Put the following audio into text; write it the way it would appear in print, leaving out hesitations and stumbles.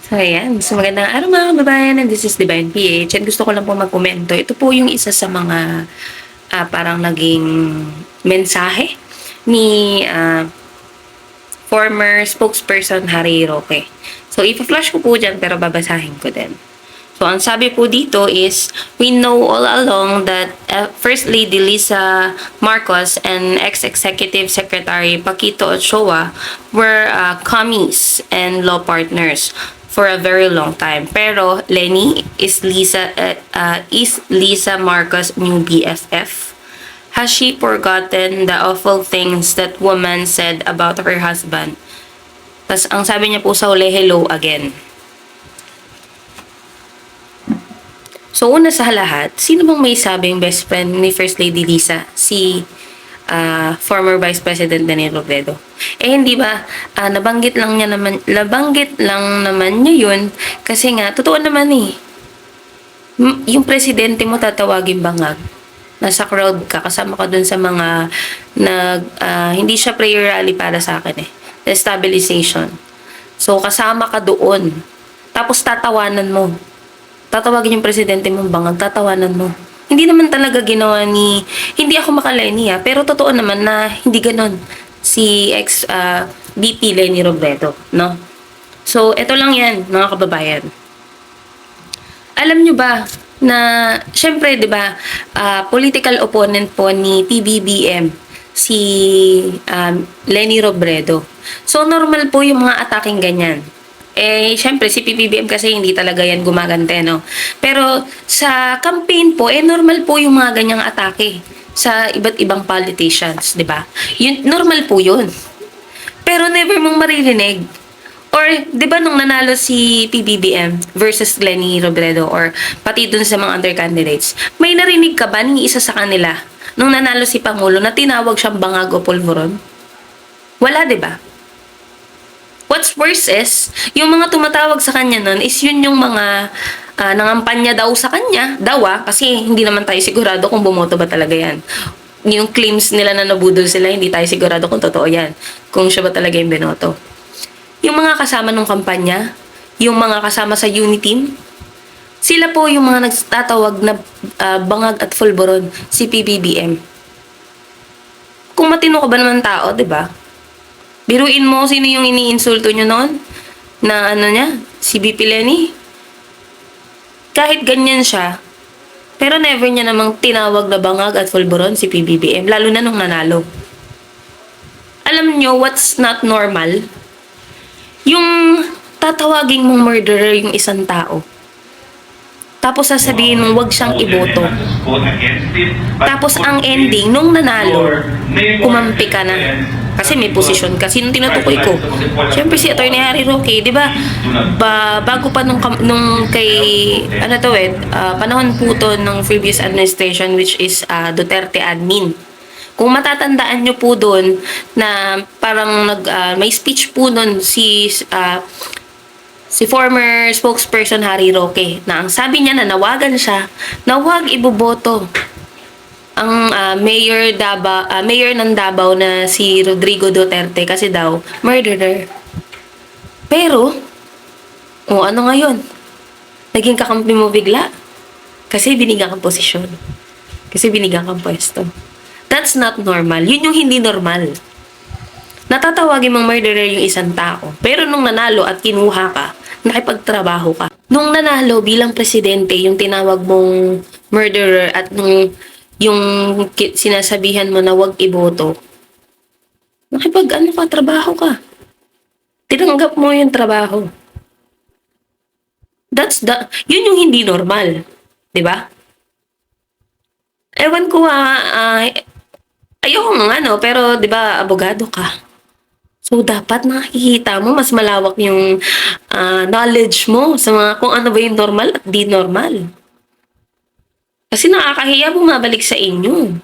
So ayan, so magandang araw mga kababayan, and this is Divine PH, and gusto ko lang po magkomento. Ito po yung isa sa mga parang naging mensahe ni former spokesperson Harry Roque. So ipa-flash ko po dyan pero babasahin ko din. So ang sabi po dito is, we know all along that First Lady Lisa Marcos and ex-executive secretary Paquito Ochoa were commies and law partners for a very long time. Pero Lenny is Lisa Marcos' new BFF. Has she forgotten the awful things that woman said about her husband? Tas ang sabi niya po sa huli, hello again. So una sa lahat, sino bang may sabing best friend ni First Lady Lisa? Si former Vice President Leni Robredo. Hindi ba, nabanggit lang naman niya yun kasi nga, totoo naman eh. Yung presidente mo tatawagin bangag. Nasa crowd ka, kasama ka dun sa mga hindi siya prayer rally para sa akin eh. Stabilization. So, kasama ka doon. Tapos tatawanan mo. Tatawagin yung presidente mong bangag, tatawanan mo. Hindi naman talaga ginawa hindi ako makaleni pero totoo naman na hindi ganon si VP Leni Robredo, no? So, eto lang yan, mga kababayan. Alam nyo ba na, syempre, di ba, political opponent po ni PBBM, si Leni Robredo. So, normal po yung mga ataking ganyan. Syempre, si PBBM kasi hindi talaga yan gumagante, no? Pero sa campaign po, normal po yung mga ganyang atake sa iba't ibang politicians, di ba? Yun, normal po yun. Pero never mong maririnig. Or, di ba nung nanalo si PBBM versus Leni Robredo or pati dun sa mga other candidates, may narinig ka ba ni isa sa kanila nung nanalo si Pangulo na tinawag siyang bangag o pulveron? Wala, di ba? What's worse is, yung mga tumatawag sa kanya nun is yun yung mga nangampanya daw sa kanya. Kasi hindi naman tayo sigurado kung bumoto ba talaga yan. Yung claims nila na nabudol sila, hindi tayo sigurado kung totoo yan. Kung siya ba talaga yung binoto. Yung mga kasama ng kampanya, yung mga kasama sa Uniteam, sila po yung mga nagtatawag na bangag at fulboron, si PBBM. Kung matino ka ba naman tao, di ba? Biruin mo sino yung iniinsulto nyo noon? Na si VP Leni? Kahit ganyan siya, pero never niya namang tinawag na bangag at fulboron si PBBM, lalo na nung nanalo. Alam nyo what's not normal? Yung tatawagin mong murderer yung isang tao. Tapos sasabihin mong wag siyang iboto. Tapos ang ending, nung nanalo, kumampi ka na. Kasi may posisyon ka. Sinong tinutukoy ko? Siyempre si Atty. Harry Roque, di ba? Bago pa nung kay, panahon po to ng previous administration which is Duterte admin. Kung matatandaan nyo po doon na parang may speech po doon si former spokesperson Harry Roque na ang sabi niya na nawagan siya na wag iboboto ang mayor ng Davao na si Rodrigo Duterte kasi daw murderer. Pero ano ngayon? Naging kakampi mo bigla kasi binigyan kang posisyon. Kasi binigyan kang pwesto. That's not normal. Yun yung hindi normal. Natatawagin mong murderer yung isang tao. Pero nung nanalo at kinuha ka, nakipagtrabaho ka. Nung nanalo bilang presidente, yung tinawag mong murderer at nung yung sinasabihan mo na wag iboto, trabaho ka. Tinanggap mo yung trabaho. Yun yung hindi normal. Diba? Ewan ko ayoko nga pero 'di ba abogado ka. So dapat nakikita mo mas malawak yung knowledge mo sa mga kung ano ba yung normal at di normal. Kasi nakakahiya bumabalik sa inyo.